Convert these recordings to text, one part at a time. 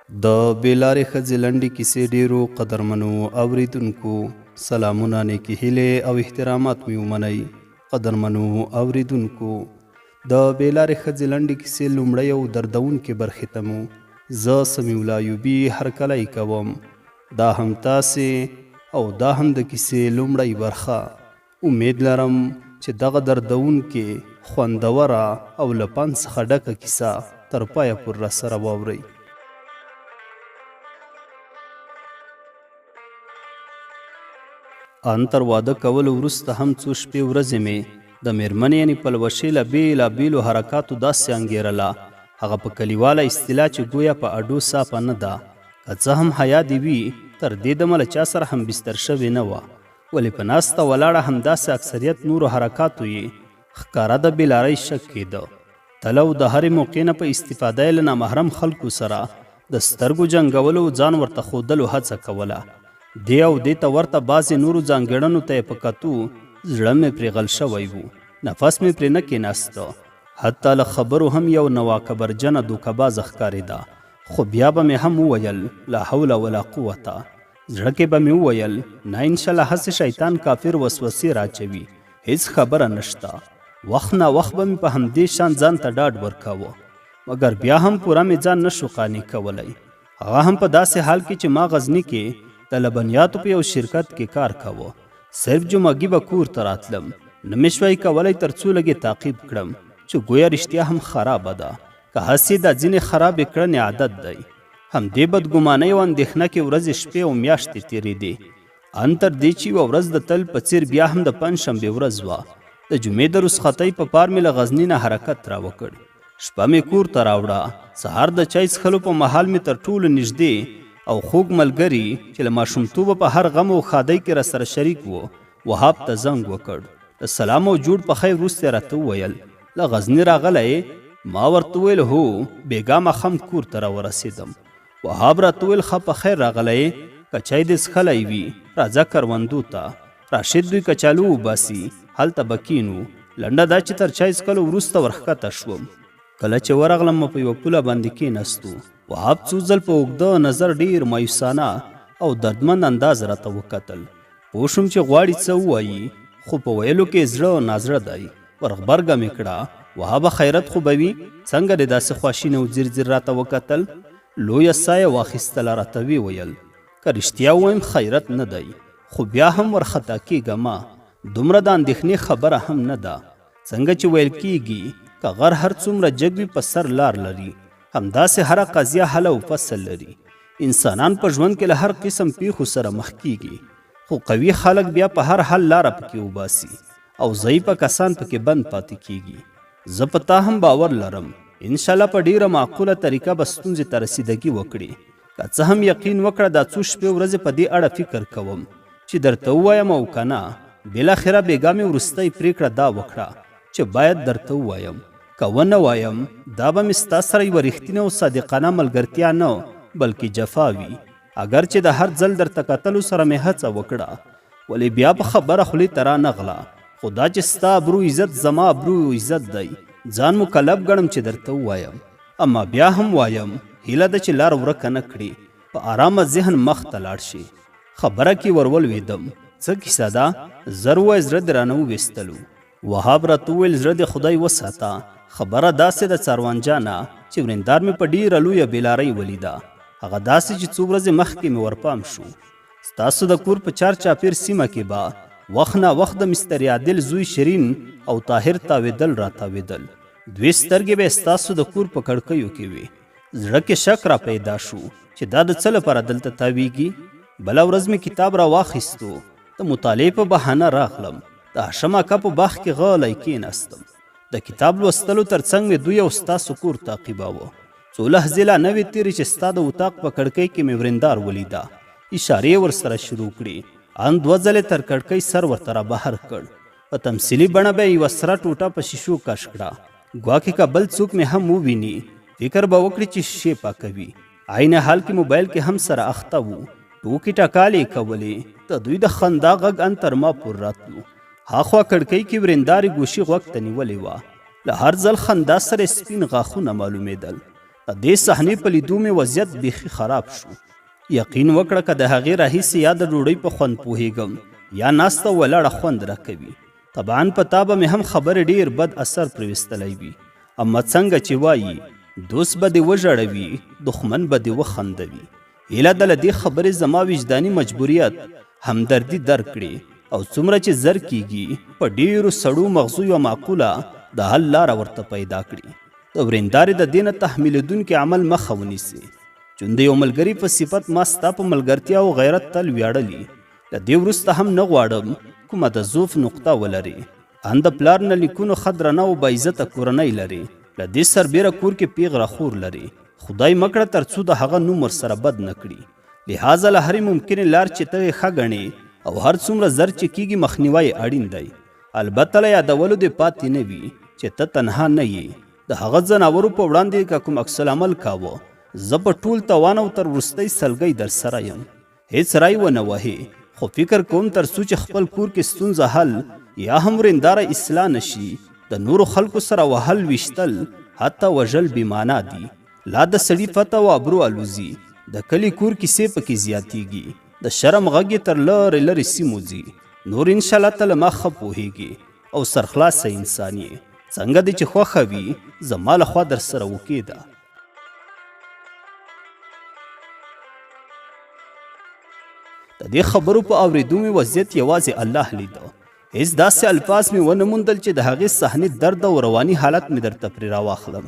د بېلارې ښځې لنډې کیسې ډیرو قدرمنو اوریدونکو سلامونه، نیکې هیلې او احترامات مې ومنئ. قدرمنو اوریدونکو، د بېلارې ښځې لنډې کیسې لومړۍ او دردونکې برخې ته مو زه سمیع الله ایوبي هرکلی کوم. دا هم تاسې او دا هم د کیسې لومړۍ برخه. امید لرم چې دغه دردونکې، خوندوره او له پند څخه ډکه کیسه تر پایه پورې راسره واورئ. ان تر واده کولو وروسته هم څو شپې ورځې مې د مېرمنې یعنې پلوشې له بېلابېلو حرکاتو داسې انګېرله، هغه په کلیواله اصطلاح چې ګویا په اډو صافه نه ده. که څه هم حیا دې وي، تر دې دمه له چا سره هم بستر شوې نه وه، ولې په ناسته ولاړه همداسې اکثریت نورو حرکاتو یې ښکاره د بېلارۍ شک کېده. تل او د هرې موقع نه په استفاده یې له نامحرم خلکو سره د سترګو جنګولو ځان ورته ښودلو هڅه کوله. دې او دې ته ورته بعضې نورو ځانګړنو ته یې په کتو زړه مې پرې غل شوی و، نفس مې پرې نه کېناسته. حتی له خبرو هم یو نواکبرجنه دوکهبازه ښکارېده، خو بیا به مې هم وویل لا حول ولا قوته. زړه کې به مې وویل نه، انشاءالله هسې شیطان کافر وسوسې راچوي، هیڅ خبره نشته. وخت نا وخت به مې په همدې شان ځان ته ډاډ ورکاوه، مګر بیا هم پوره مې ځان نشو قانع کولی. هغه هم په داسې حال کې چې ما غزني کې د لبنیاتو په یو شرکت کې کار کاوه. صرف جمعګي به کور ته راتلم، نه مې شوی کولی تر څو لږې تعقیب کړم چې گویا رښتیا هم خرابه ده، که هسې دا ځینې خرابې کړنې عادت دی. همدې بدګمانۍ او اندېښنه کې ورځې شپې او میاشتې تېرېدې، ان تر دې چې یوه ورځ د تل په څېر بیا هم د پنجشنبې ورځ وه. د جمعې د رخصتۍ په پار مې له غزني نه حرکت راوکړ. شپه مې کور ته راوړه. سهار د چای څښلو په مهال مې تر ټولو نږدې او خوږ ملګري چې له ماشومتوبه په هر غم او ښادۍ کې راسره شریک و، وهاب ته زنګ وکړ. د سلام او جوړ پخی وروسته یې راته وویل له غزني راغلی؟ ما ورته وویل هو، بېګا ماښام کور ته راورسېدم. وهاب راته وویل ښه په خیر راغلی، که چای دې څښلی وي راځه کروندو ته. راشد دوی کچالو وباسي، هلته به کینو. لنډه دا چې تر چای څښلو وروسته ورښکته شوم. کله چې ورغلم په یوه پوله باندې کېناستو. وهاب څو ځل په اوږده نظر ډېر مایوسانه او دردمند انداز راته وکتل. پوه شوم چې غواړي څه ووایي، خو په ویلو کې زړه نازړه دی. ورغبرګه مې کړه وهابه خیرت خو به وي، څنګه دې داسې خواشینه او ځیر ځیر راته وکتل؟ لویه ساه یې واخیستله، راته ویې ویل که رښتیا ووایم خیرت نه دی، خو بیا هم ورخطا کېږم. دومره د اندېښنې خبره هم نه ده. څنګه چې ویل کېږي که غر هر څومره جګ وي په سر لار لري، همداسې هره قضیه حل او فصل لري. انسانان په ژوند کې له هر قسم پیښو سره مخ کېږي، خو قوي خلک بیا په هر حل لاره پکې وباسي او ضعیفه کسان پکې بند پاتې کېږي. زه په تا هم باور لرم، انشاءالله په ډیره معقوله طریقه به ستونزې ته رسیدګي وکړي. که څه هم یقین وکړه دا څو شپې ورځې په دې اړه فکر کوم چې درته ووایم او که نه. بالاخره بېګا مې وروستۍ پرېکړه دا وکړه چې باید درته ووایم. که ونه وایم دا به مې ستا سره یوه رښتینې او صادقانه ملګرتیا نه بلکې جفا وي. اگر چې د هر ځل درته کتلو سره مې هڅه وکړه، ولې بیا په خبره خولې ته رانغله. خو دا چې ستا ابرو عزت زما ابرو عزت دی، ځان مکلف ګڼم چې درته ووایم. اما بیا هم وایم، هیله ده چې لار ورکه نه کړي، په آرامه ذهن مخ ته لاړ شي. خبره کې ورولوېدم څه کیسه ده؟ زر ووایه زړه دې رانه وویستلو. وهاب راته وویل زړه دې خدای وساته، خبره داسې د څاروان جانه چې ورېندار مې په ډېره لویه بېلارۍ ولیده. هغه داسې چې څو ورځې مخکې مې ورپام شو. ستاسو د کور په چار چاپېر سیمه کې به وخت نا وخت د مستر عادل زوی شیرین او طاهر تاوېدل راتاوېدل. دوی سترګې به ستاسو د کور په کړکیو کې وي. زړه کې شک را پیدا شو چې دا د څه لپاره دلته تاویږي. بله ورځ مې کتاب را واخیستو، د مطالعې په بهانه راغلم. د هاشم اکا په باغ کې غلی کېناستم. د کتاب لوستلو تر څنګ مې دوی او ستاسو کور تعقیباوه. څو لحظې لا نه وې تېرې چې ستا د اطاق په کړکۍ کې مې ورېندار ولیده. اشارې ورسره شروع کړې. ان دوه ځلې تر کړکۍ سر ورته را بهر کړ. په تمثیلي بڼه به یې یوه سره ټوټه په شیشو کش کړه، ګواکې که بل څوک مې هم وویني فکر به وکړي چې شیشې پاکوي. عین حال کې موبایل کې هم سره اخته وو. ټوکې ټکالې کولې. د دوی د خندا غږ ان تر ما پور راتلو. هاخوا کړکۍ کې ورېندارې ګوشي غوږ ته نیولې وه. له هر ځل خندا سره سپین غاښونه معلومېدل. د دې صحنې په لیدو مې وضعیت بیخي خراب شو. یقین وکړه که د هغې راهیسې یا د ډوډۍ په خوند پوهېږم یا ناسته ولاړه خوند راکوي. طبعا په تا به مې هم خبرې ډېر بد اثر پرې ویستلی وي. اما څنګه چې وایي دوست به دې وژړوي دښمن به دې وخندوي. هیله ده له دې خبرې زما وجداني مجبوریت همدردي درکړي او څومره چې زر کیږي په ډېرو سړو مغزو یوه معقوله د حل لاره ورته پیدا کړي. د ورېندارې د دې نه تحمیلېدونکي عمل مخه ونیسي. چون د یو ملګري په صفت ما ستا په ملګرتیا او غیرت تل ویاړلي. له دې وروسته هم نه غواړم کومه د ضعف نقطه ولري. ان د پلار نه لیکونو ښه درنه او باعزته کورنۍ لري. له دې سربیره کور کې پیغله خور لري. خدای مکړه تر څو د هغه نوم ورسره بد نه کړي. لهذا له هرې ممکنې لار چې ته یې ښه ګڼې او هر څومره زر چې کیږي مخنیوی اړین دی. البته له یادولو دې پاتې نه وي چې ته تنها نه یې. د هغه ځناورو په وړاندې که کوم عکس العمل کاوه زه په ټول توان او تر وروستۍ سلګۍ در سره یم. هیڅ رای ونه وهې خو فکر کوم تر څو چې خپل کور کې ستونزه حل یا هم ورېنداره اصلاح نشي د نورو خلکو سره وهل ویشتل حتی وژل بېمانا دي. لا د سړي فتح او ابرو الوزي. د کلي کور کیسې پکې زیاتیږي. د شرم غږ یې تر لرې لرې سیمو ځي. نور انشاءالله ته له ما ښه پوهېږي او سرخلاصه انسان یې. څنګه دې چې خوښه وي زما له خوا در سره وکېده. د دې خبرو په اورېدو مې وضعیت یوازې الله لیده. هیڅ داسې الفاظ مې ونه موندل چې د هغې صحنې درد او رواني حالت مې درته پرې راواخلم.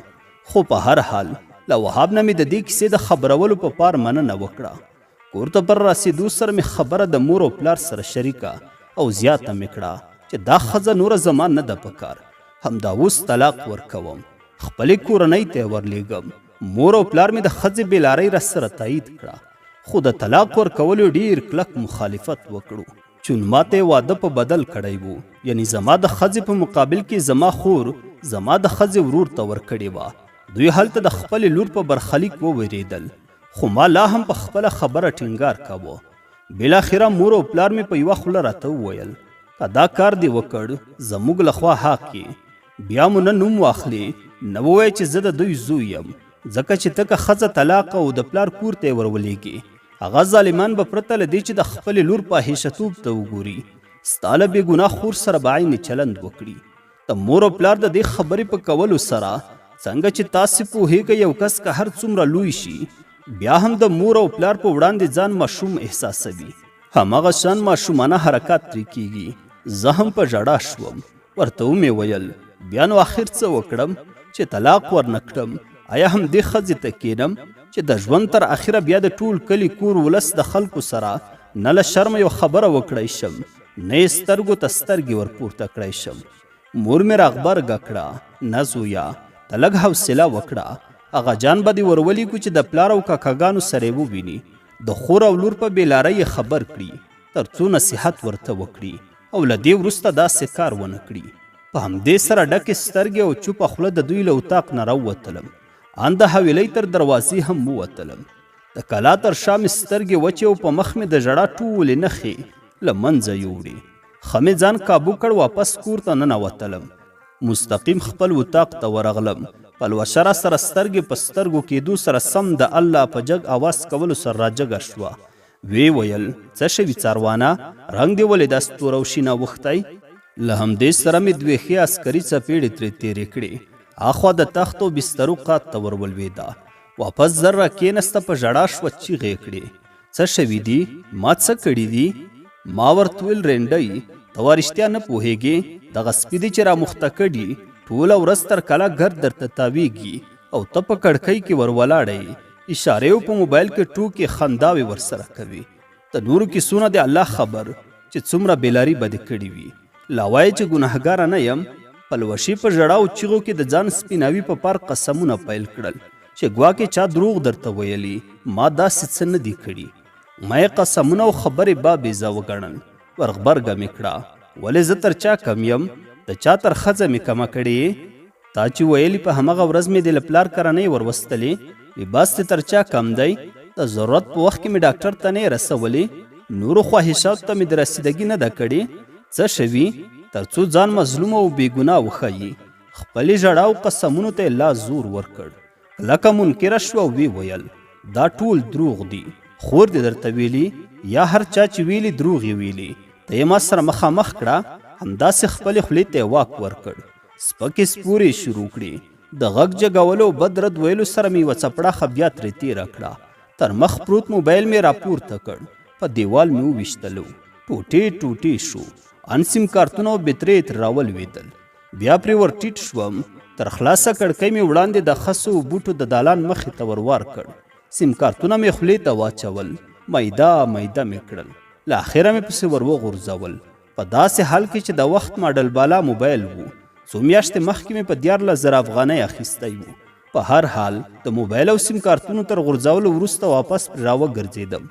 خو په هر حال له وهاب نه مې د دې کیسې د خبرولو په پار مننه وکړه. کور ته پر رسېدو سره مې خبره د مور او پلار سره شریکه او زیاته مې کړه چې دا ښځه نوره زما نه ده پکار. همدا اوس طلاق ورکوم. خپلې کورنۍ ته یې ورلیږم. مور او پلار مې د ښځې بېلارۍ را سره تایید کړه. خو د طلاق ورکولو ډیر کلک مخالفت وکړو. چون ماته واده په بدل کړی وو. یعنی زما د ښځې په مقابل کې زما خور زما د ښځې ورور ته ورکړې وه. دوی هلته د خپلې لور په برخلیک وویرېدل. خو ما لا هم په خپله خبره ټینګار کاوه. بالاخره مور او پلار مې په یوه خوله راته وویل که دا کار دې وکړ زموږ له خوا حق یې. بیا مو نه نوم واخلې نه ووایه چې زه د دوی زوی یم. ځکه چې ته که ښځه طلاقه او د پلار کور ته یې ورولېږې هغه ظالمان به پرته له دې چې د خپلې لور فاحشهتوب ته وګوري ستا له بېګناه خور سره به عین چلند وکړي. د مور او پلار د دې خبرې په کولو سره څنګه چې تاسې پوهېږئ یو کس که هر څومره لوی شي بیا هم د مور او پلار په وړاندې ځان ماشوم احساسوي. هماغه شان ماشومانه حرکات ترې کیږي. زه هم په ژړا شوم. ورته ومې ویل بیا نو آخر څه وکړم چې طلاق ورنه کړم. آیا هم دې ښځې ته کینم چې د ژوند تر اخره بیا د ټول کلي کور ولس د خلکو سره نه له شرمه یو خبره وکړی شم نه یې سترګو ته سترګې ورپورته کړی شم. مور مې راغبرګه کړه نه زویه ته لږ حوصله وکړه. هغه جان به دې ورولېږو چې د پلار او کاکاګانو سره یې وویني. د خور او لور په بېلارۍ یې خبر کړي تر څو نصیحت ورته وکړي او له دې وروسته داسې کار ونه کړي. په همدې سره ډکې سترګې او چوپه خوله د دوی له اتاق نه راووتلم. ان د حویلۍ تر دروازې هم ووتلم. د کلا تر شا مې سترګې وچې او په مخ مې د ژړا ټولې نښې له منځه یوړې. ښه مې ځان کابو کړ. واپس کور ته ننوتلم. مستقیم خپل اتاق ته ورغلم. پلوشه را سره سترګې په سترګو کېدو سره سم د الله په جګ اواز کولو سره راجګه شوه. وی ویل څه شوي څاروانه رنګ دې ولې دا ستوره او شین اوښتی؟ له همدې سره مې دوې ښې عسکري څپېړې ترې تېرې کړې. اخوا د تخت او بسترو قات ته ورولوېده. واپس زر را کېنسته په ژړا شوه چیغې کړې څه شوي دي ما څه کړي دي؟ ما ورته ویل رینډۍ ته وا رښتیا نه پوهېږې دغه سپي دي چې رامخته کړي ټوله ورځ تر کله ګرد درته تاویږي او ته په کړکۍ کې ورولاړی اشارې او په موبایل کې ټوکې خنداوې ورسره کوي. د نورو کیسونه د الله خبر چې څومره بېلاري به دې کړي وي. لا وایې چې ګناهګاره نه یم. پلوشي په ژړا او چیغو کې د ځان سپیناوي په پار قسمونه پیل کړل چې ګواکې چا دروغ درته ویلي ما داسې څه نه دي کړي. ما یې قسمونه او خبرې بابېزه وګڼل. ورغبرګه مې کړه ولې زه تر چا کم یم؟ د چا تر ښځه مې کمه کړې؟ تا چې ویلي په همغه ورځ مې د له پلار کرنۍ وروستلې لباس دې تر چا کم دی؟ د ضرورت په وخت کې مې ډاکټر ته نه یې رسولې. نورو خواهشاتو ته مې د رسیدګي نه ده کړې. څه شوي تر څو ځان مظلوم او بېګناه وښیي. خپلې ژړا او قسمونو ته یې لا زور ورکړ. لکه منکره شوه او وی ویل دا ټول دروغ دي. خور دې درته ویلي یا هر چا چې ویلي دروغ یې ویلي. ته یې ما سره مخامخ کړه، همداسې خپلې خولې ته یې واک ورکړ. سپکې سپورې شروع کړې. د غږ جګولو او بد رد ویلو سره مې یوه څپړاخه بیا ترې تېره کړه. تر مخ پروت موبایل مې راپورته کړ، په دیوال مې وویشتلو. ټوټې ټوټې شو. ان سیم کارتونه او بطرې یې ترې راولوېدل. بیا پرې ور ټیټ شوم. تر خلاصه کړکۍ مې وړاندې د خسو او بوټو د دالان مخې ته وروار کړ. سیم کارتونه مې خولې ته واچول، میده میده مې کړل. له اخره مې پسې ور وغورځول. په داسې حال کې چې د وخت ماډل بالا موبایل و. څو میاشتې مخکې مې په 14,000 افغانۍ اخیستی و. په هر حال د موبایل او سیم کارتونو تر غورځولو وروسته واپس پرې راوګرځېدم.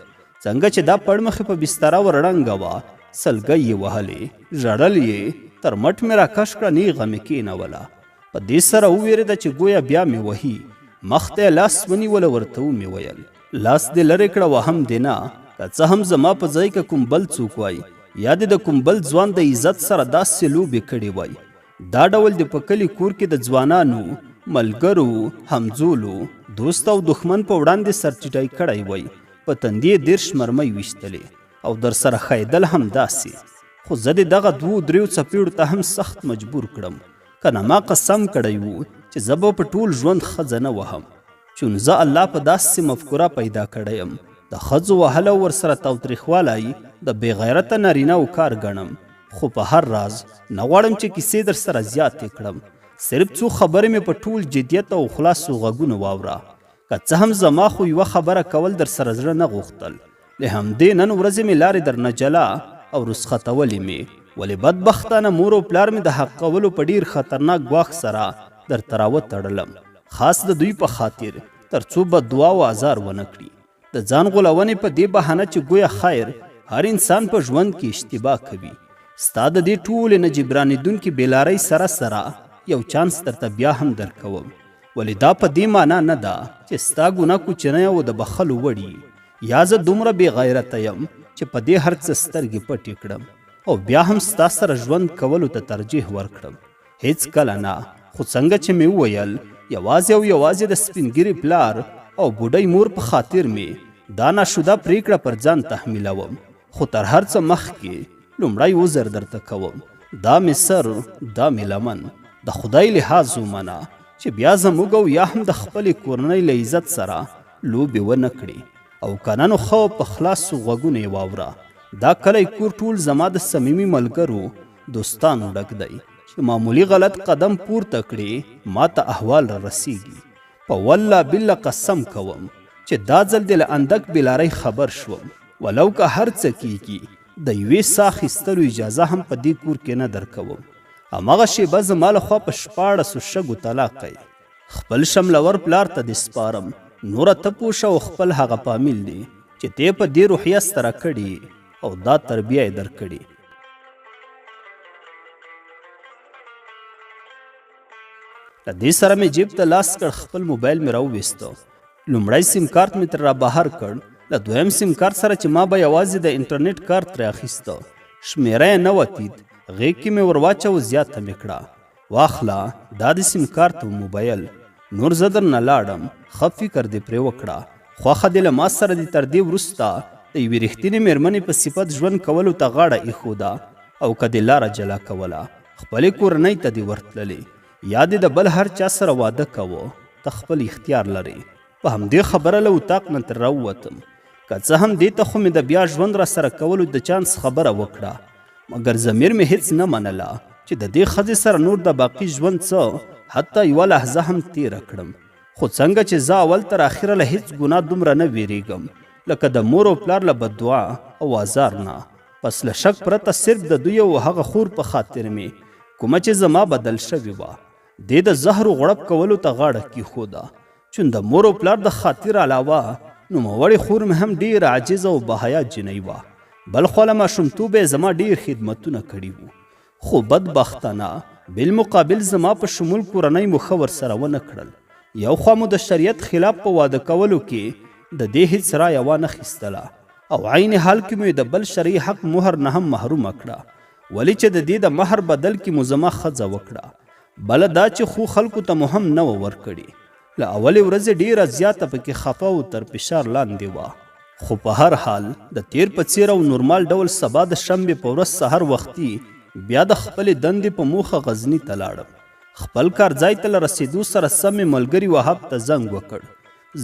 څنګه چې دا پړمخې په بستره ورړنګه وه، سلګۍ یې وهلې، ژړل یې، تر مټ مې راکش کړه، نیغه مې کېنوله. په دې سره وویرېده چې گویا بیا مې وهي. مخ ته یې لاس ونیوله، ورته ومې ویل لاس دې لرې کړه وهم دې نه. که څه هم زما په ځای که کوم بل څوک وای، یا دې د کوم بل ځوان د عزت سره داسې لوبې کړې وای. دا ډول د په کلي کور کې د ځوانانو، ملګرو، همزولو، دوست او دښمن په وړاندې سرټیټی کړی وای. په تندې 10 مرمۍ ویشتلې او در سره ښایدل هم داسې. خو زه د دغه 2-3 څپېړو ته هم سخت مجبور کړم. که نه ما قسم کړی و چې زه به په ټول ژوند ښځه نه وهم. چون زه الله په داسې مفکوره پیدا کړی یم د ښځو وهل او ورسره تاوتریخوالی د بې غیرته نارینهو کار ګڼم. خو په هر راز نه غواړم چې کیسې در سره زیاتې کړم. صرف څو خبرې مې په ټول جدیت او خلاصو غږونو واوره. که څه هم زما خو یوه خبره کول در سره زړه نه غوښتل. له همدې نن ورځې مې لارې در نه جلا او رسختولې مې. ولې بدبختانه مور او پلار مې د حق کولو په ډیر خطرناک ګواښ سره درته راوتړلم، خاص د دوی په خاطر، تر څو بددعا او آزار ونه کړي. د ځان غولونې په دې بهانه چې ګویا خیر هر انسان په ژوند کې اشتباه کوي. ستا د دې ټولې نه جبرانېدونکې بېلارۍ سره سره یو چانس درته بیا هم درکوم. ولې دا په دې معنا نه ده چې ستا ګناه کوچنی او د بخلو وړي، یا زه دومره بې غیرته یم چې په دې هر څه سترګې پټې کړم او بیا هم ستا سره ژوند کولو ته ترجیح ورکړم. هیڅ کله نه. خو څنګه چې مې وویل یوازې او یوازې د سپینګیري پلار او بوډۍ مور په خاطر مې دا ناشوده پریکړه پر ځان تحمیلوم. خو تر هر څه مخکې لومړی عذر درته کوم. دا مې سر، دا مې لمن د خدای لحاظ ومنه چې بیا زموږ او یا هم د خپلې کورنۍ له عزت سره لوبې ونه کړي. او که نه نو ښه په خلاصو غوږونو یې واوره. دا کلی کور ټول زما د صمیمي ملګرو دوستانو ډک دی چې معمولی غلط قدم پورته کړي ما ته احوال را رسیږي. په والله بالله قسم کوم چې دا ځل دې له اندک بېلارۍ خبر شوم. ولو که هر څه کیږي د یوې ساه اخیستلو اجازه هم په دې کور کې نه درکوم. هماغه شیبه زما لخوا په 14 شګو طلاق کوي. خپل شملور پلار ته دې سپارم. نوره ته پوښه او خپل هغه فامیل دی چې ته په دې روحیه ستره کړي او دا تربیه یې درکړي. له دې سره مې جیب ته لاس کړ، خپل موبایل مې راوویسته. لومړی سیم کارت مې تر را بهر کړ. له دویم سیم کارت سره چې ما به یوازې د انټرنیټ کارت ترې اخیسته، شمیره یې نه وتید. غیږ کې مې ور واچو، زیاته مې کړه. واخله دا د سیم کارت او موبایل. نور زه درنه لاړم. ښه فکر دې پرې وکړه. خوښه دې له ما سره دې تر دې وروسته د یوې رښتینې مېرمنې په صفت ژوند کولو ته غاړه ایښوده او که دې لاره جلا کوله خپلې کورنۍ ته دې ورتللې یا دې د بل هر چا سره واده کوه، ته خپل اختیار لرې. په همدې خبره له اتاق نه تر راووتم. که څه هم دې ته خو مې د بیا ژوند را سره کولو د چانس خبره وکړه، مګر ضمیر مې هیڅ نه منله چې د دې ښځې سره نور د باقي ژوند څه حتی یوه لحظه هم تېره کړم. خو څنګه چې زه اول تر اخره له هیڅ ګناه دومره نه ویریږم لکه د مور او پلار له بددعا او آزار نه، پس له شک پرته صرف د دوی او هغه خور په خاطر مې کومه چې زما بدل شوې وه دې د زهرو غړپ کولو ته غاړه کېښوده. چون د مور او پلار د خاطر علاوه نوموړې خور مې هم ډېر عاجزه او باحیا جنۍ وه. بل خوا له ماشومتوبه یې زما ډېر خدمتونه کړي وو، خو بدبختانه بالمقابل زما په شمول کورنۍ مو ښه ورسره ونه کړل. یو خوا مو د شریعت خلاف په واده کولو کې د دې هیڅ رایه وانه خیستله او عین حال کې مو د بل شرعي حق مهر نه هم محرومه کړه، ولې چې د دې د مهر بدل کې مو زما ښځه وکړه. بله دا چې خو خلکو ته مو هم نه ورکړي. له اولې ورځې ډیره زیاته پکې خفه او تر فشار لاندې وه. خو په هر حال د تیر په څیر او نورمال ډول سبا د شنبې په ورځ سحر وختي بیا د خپلې دندې په موخه غزني ته لاړم. خپل کار ځای ته له رسېدو سره سم مې ملګري وهاب ته زنګ وکړ.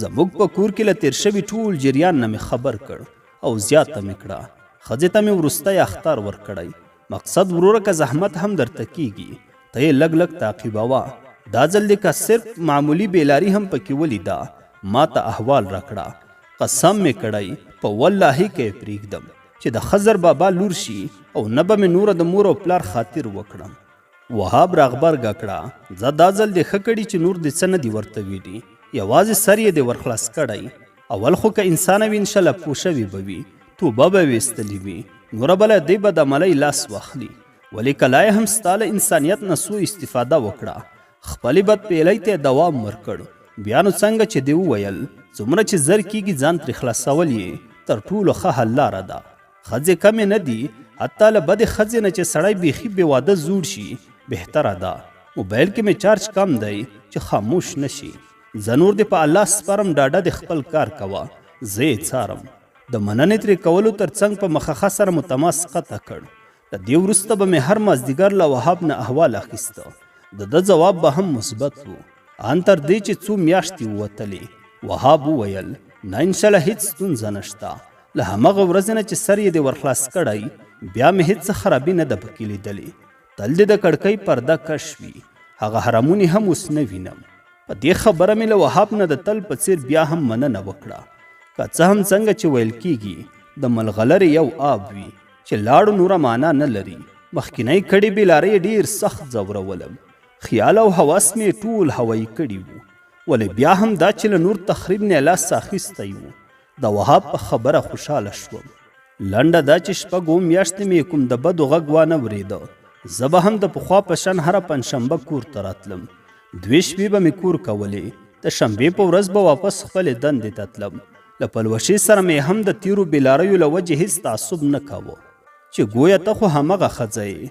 زموږ په کور کې له تیر شوي ټول جریان نه مې خبر کړ او زیاته مې کړه. ښځې ته مې وروستی اختار ورکړی. مقصد وروره که زحمت هم درته کیږي ته یې لږ لږ تعقیبوه. دا ځل دې که صرف معمولي بیلاري هم پکې ولیده ما ته احوال راکړه. قسم مې کړی په والله کې یې پرېږدم چې د خضر بابا لور شي او نه به مې نوره د مور او پلار خاطر وکړم. وهاب راغبرګه کړه زه دا ځل دې ښه کړي چې نور دې څه نه دي ورته ویلي، یوازې سر یې دې ورخلاص کړی. اول خو که انسان وي انشاءالله پوه شوي به وي، توبه به ویستلي وي، نوره بله دی به د عملۍ لاس واخلي. ولې که لا یې هم ستا له انسانیت نه سو استفاده وکړه، خپلې بد پیلۍ ته یې دوام ورکړ. بیا نو څنګه چې دې وویل څومره چې زر کیږي ځان ترې خلاصول یې تر ټولو ښه حل لاره ده. ښځې کمې نه دي، حتی له بدې ښځې نه چې سړی بیخي بې واده زوړ شي بهتره ده. موبایل کې مې چارج کم دی چې خاموش نشي. زه نور دې په الله سپارم، ډاډه دې خپل کار کوه، زه یې څارم. د مننې ترې کولو تر څنګ په مخخه سره مو تماس قطع کړ. له دې وروسته به مې هر مازدیګر له وهاب نه احوال اخیسته. د ده جواب به هم مثبت و، ان تر دې چې څو میاشتې ووتلې. وهاب وویل نه انشاءالله هیڅ ستونزه نشته. له همغه ورځې نه چې سر یې دې ورخلاص کړی بیا مې هیڅ خرابي نه ده پکې لیدلې. تل دې د کړکۍ پرده کش وي، هغه حرمونې هم اوس نه وینم. په دې خبره مې له وهاب نه د تل په څیر بیا هم مننه وکړه. که څه هم څنګه چې ویل کیږي د ملغلرې یو آب وي چې لاړو نوره معنا نه لري. مخکینی کړي بېلارۍ ډېر سخت ځورولم، خیال او حواس مې ټول هوایي کړي وو. ولې بیا هم دا چې له نور تخریب نه لاس اخیستی و. د وهاب په خبره خوشحاله شوم. لنډه دا چې شپږ اووه میاشتې مې کوم د بدو غږ وانه ورېده. زه به هم د پخوا په شان هره پنجشنبه کور ته راتلم. 2 شپې به مې کور کولې. د شنبې په ورځ به واپس خپلې دندې ته تلم. له پلوشې سره مې هم د تیرو بېلاریو له وجې هېڅ تعصب نه کاوه چې گویا ته خو همغه ښځه یې.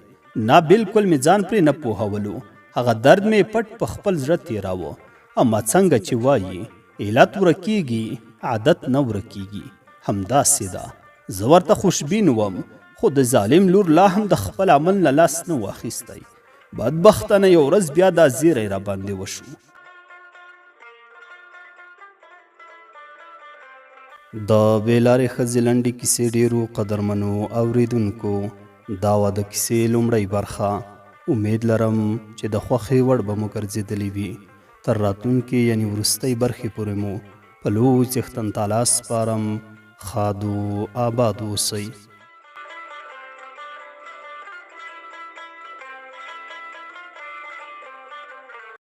نه بلکل مې ځان پرې نه پوهولو. هغه درد مې پټ په خپل زړه تېراوه. اما څنګه چې وایي علت ورکیږي عادت نه ورکیږي، همداسې ده. زه ورته خوشبین وم، خو د ظالم لور لا هم د خپل عمل نه لاس نه واخیستی. بدبختانه یو ورځ بیا دا زیری را باندې وشو. د بېلارې ښځې لنډې کیسې ډېرو قدرمنو اوریدونکو، دا وه د کیسې لومړۍ برخه. امید لرم چې د خوښې وړ به مو ګرځېدلې وي. تر راتلونکې یعنې وروستۍ برخې پورې مو په لوی څښتن تعالی سپارم. ښاد و آباد اوسئ.